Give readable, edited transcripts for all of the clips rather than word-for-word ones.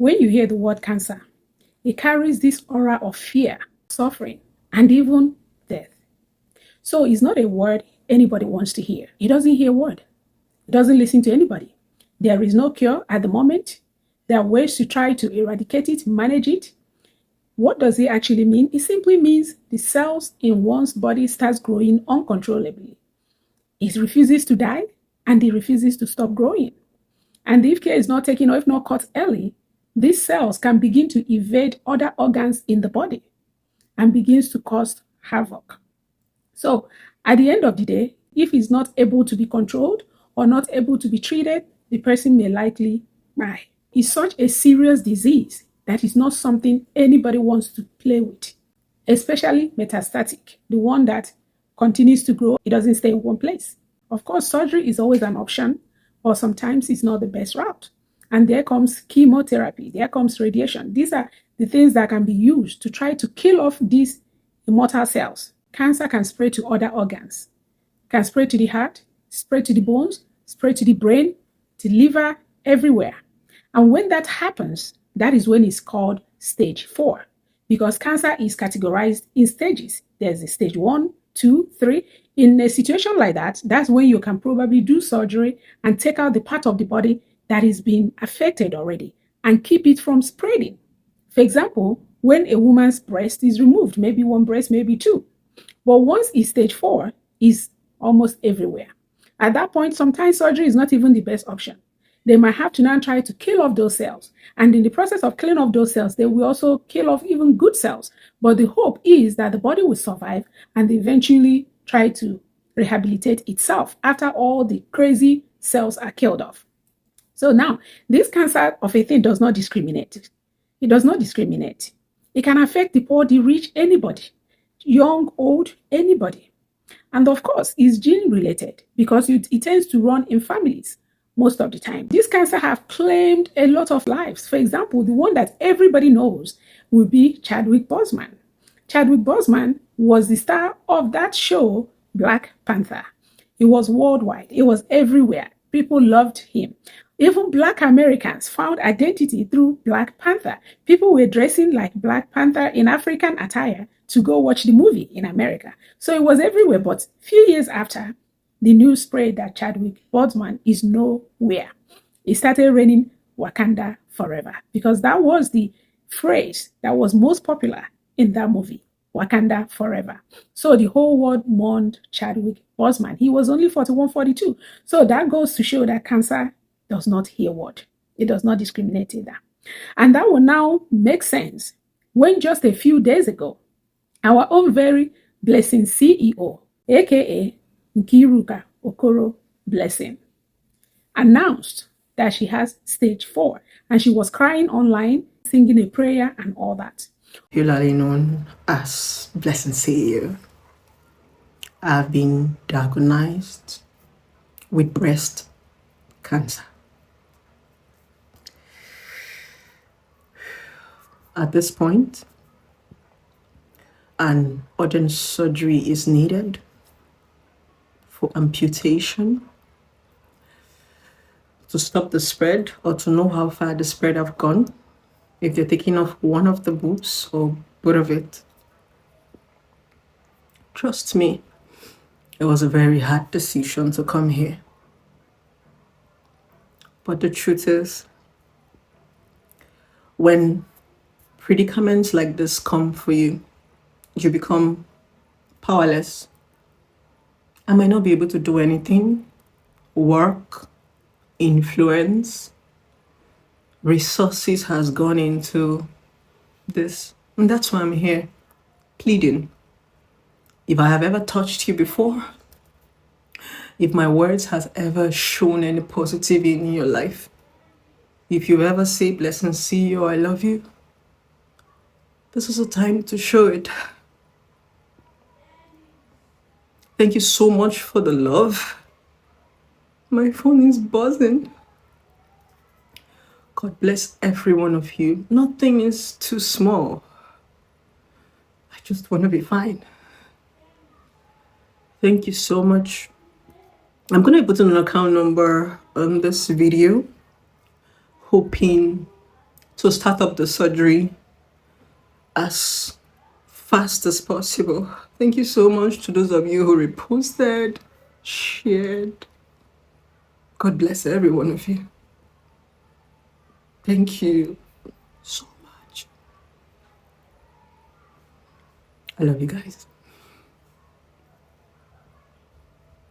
When you hear the word cancer, it carries this aura of fear, suffering, and even death. So it's not a word anybody wants to hear. He doesn't hear a word. He doesn't listen to anybody. There is no cure at the moment. There are ways to try to eradicate it, manage it. What does it actually mean? It simply means the cells in one's body starts growing uncontrollably. It refuses to die and it refuses to stop growing. And if care is not taken or if not caught early, these cells can begin to evade other organs in the body and begins to cause havoc. So at the end of the day, if it's not able to be controlled or not able to be treated, the person may likely die. It's such a serious disease that is not something anybody wants to play with, especially metastatic, the one that continues to grow. It doesn't stay in one place. Of course, surgery is always an option, but sometimes it's not the best route. And there comes chemotherapy, there comes radiation. These are the things that can be used to try to kill off these immortal cells. Cancer can spread to other organs, can spread to the heart, spread to the bones, spread to the brain, the liver, everywhere. And when that happens, that is when it's called stage 4, because cancer is categorized in stages. There's a stage 1, 2, 3. In a situation like that, that's when you can probably do surgery and take out the part of the body that is being affected already and keep it from spreading. For example, when a woman's breast is removed, maybe one breast, maybe two. But once it's stage 4, it's almost everywhere. At that point, sometimes surgery is not even the best option. They might have to now try to kill off those cells. And in the process of killing off those cells, they will also kill off even good cells. But the hope is that the body will survive and eventually try to rehabilitate itself after all the crazy cells are killed off. So now, this cancer of a thing does not discriminate. It does not discriminate. It can affect the poor, the rich, anybody, young, old, anybody. And of course, it's gene related because it tends to run in families most of the time. This cancer have claimed a lot of lives. For example, the one that everybody knows will be Chadwick Boseman. Chadwick Boseman was the star of that show, Black Panther. It was worldwide. It was everywhere. People loved him. Even Black Americans found identity through Black Panther. People were dressing like Black Panther in African attire to go watch the movie in America. So it was everywhere. But a few years after, the news spread that Chadwick Boseman is nowhere. It started raining Wakanda forever because that was the phrase that was most popular in that movie, Wakanda forever. So the whole world mourned Chadwick Boseman. He was only 41, 42. So that goes to show that cancer does not hear word. It does not discriminate either. And that will now make sense when just a few days ago, our own very Blessing CEO, aka Nkiruka Okoro Blessing, announced that she has stage 4 and she was crying online, singing a prayer and all that. Popularly known as Blessing CEO, I've been diagnosed with breast cancer. At this point, an urgent surgery is needed for amputation to stop the spread or to know how far the spread have gone. If they're taking off one of the boobs or both of it. Trust me, it was a very hard decision to come here. But the truth is, when predicaments like this come for you, you become powerless. I might not be able to do anything, work, influence, resources has gone into this. And that's why I'm here, pleading. If I have ever touched you before, if my words has ever shown any positive in your life, if you ever say, Blessing CEO, I love you, this is a time to show it. Thank you so much for the love. My phone is buzzing. God bless every one of you. Nothing is too small. I just want to be fine. Thank you so much. I'm going to put an account number on this video, hoping to start up the surgery as fast as possible. Thank you so much to those of you who reposted, shared. God bless every one of you. Thank you so much. I love you guys.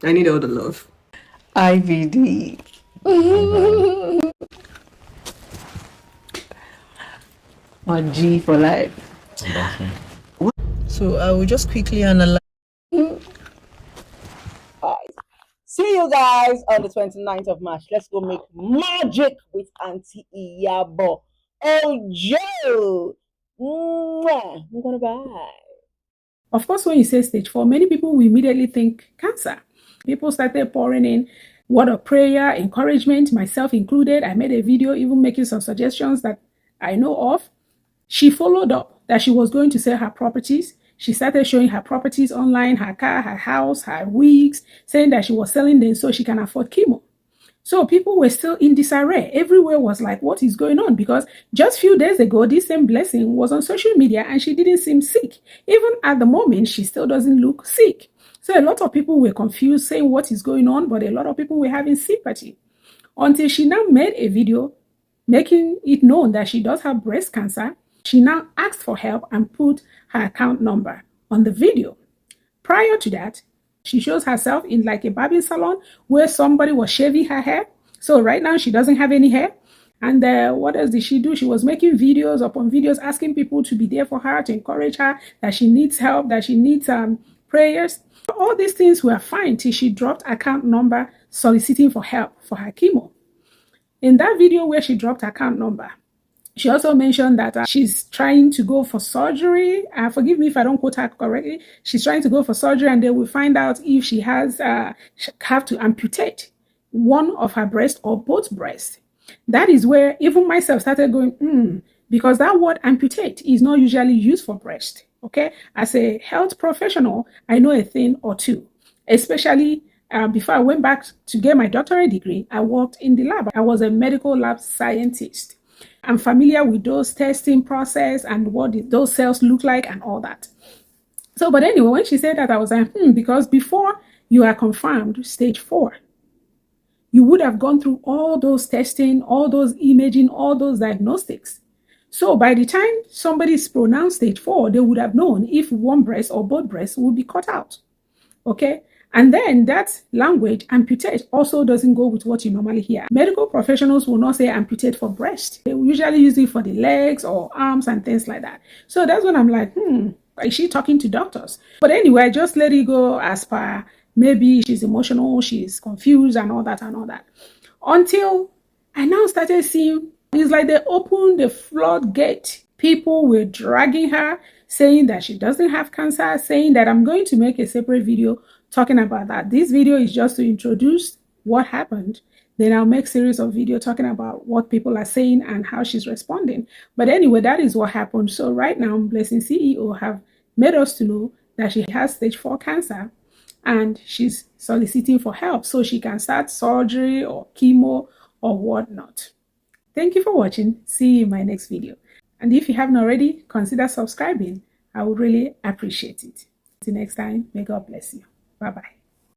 I need all the love. IVD. Or G for life. So I will just quickly analyze. See you guys on the 29th of March. Let's go make magic with Auntie Iyabo. Oh, Joe. I'm gonna buy. Of course, when you say stage 4, many people will immediately think cancer. People started pouring in word of prayer, encouragement, myself included. I made a video even making some suggestions that I know of. She followed up that she was going to sell her properties. She started showing her properties online, her car, her house, her wigs, saying that she was selling them so she can afford chemo. So people were still in disarray. Everywhere was like, what is going on? Because just a few days ago, this same Blessing was on social media and she didn't seem sick. Even at the moment, she still doesn't look sick. So a lot of people were confused, saying what is going on, but a lot of people were having sympathy. Until she now made a video making it known that she does have breast cancer. She now asked for help and put her account number on the video. Prior to that, she shows herself in like a barbing salon where somebody was shaving her hair. So right now she doesn't have any hair. And what else did she do? She was making videos upon videos asking people to be there for her, to encourage her, that she needs help, that she needs prayers. All these things were fine till she dropped account number soliciting for help for her chemo. In that video where she dropped account number, she also mentioned that she's trying to go for surgery. Forgive me if I don't quote her correctly. She's trying to go for surgery and they will find out if she has have to amputate one of her breasts or both breasts. That is where even myself started going, because that word amputate is not usually used for breast. Okay, as a health professional, I know a thing or two, especially before I went back to get my doctorate degree. I worked in the lab. I was a medical lab scientist. I'm familiar with those testing process and what those cells look like and all that. So, but anyway, when she said that, I was like, because before you are confirmed stage 4, you would have gone through all those testing, all those imaging, all those diagnostics. So by the time somebody is pronounced stage 4, they would have known if one breast or both breasts will be cut out. Okay. And then that language, amputate, also doesn't go with what you normally hear. Medical professionals will not say amputate for breast. They will usually use it for the legs or arms and things like that. So that's when I'm like, is she talking to doctors? But anyway, I just let it go as per maybe she's emotional, she's confused and all that and all that. Until I now started seeing, it's like they opened the floodgate. People were dragging her, saying that she doesn't have cancer, saying that I'm going to make a separate video talking about that. This video is just to introduce what happened. Then I'll make series of video talking about what people are saying and how she's responding. But anyway, that is what happened. So right now, Blessing CEO have made us to know that she has stage 4 cancer and she's soliciting for help so she can start surgery or chemo or whatnot. Thank you for watching. See you in my next video. And if you haven't already, consider subscribing. I would really appreciate it. Until next time, may God bless you. Bye-bye.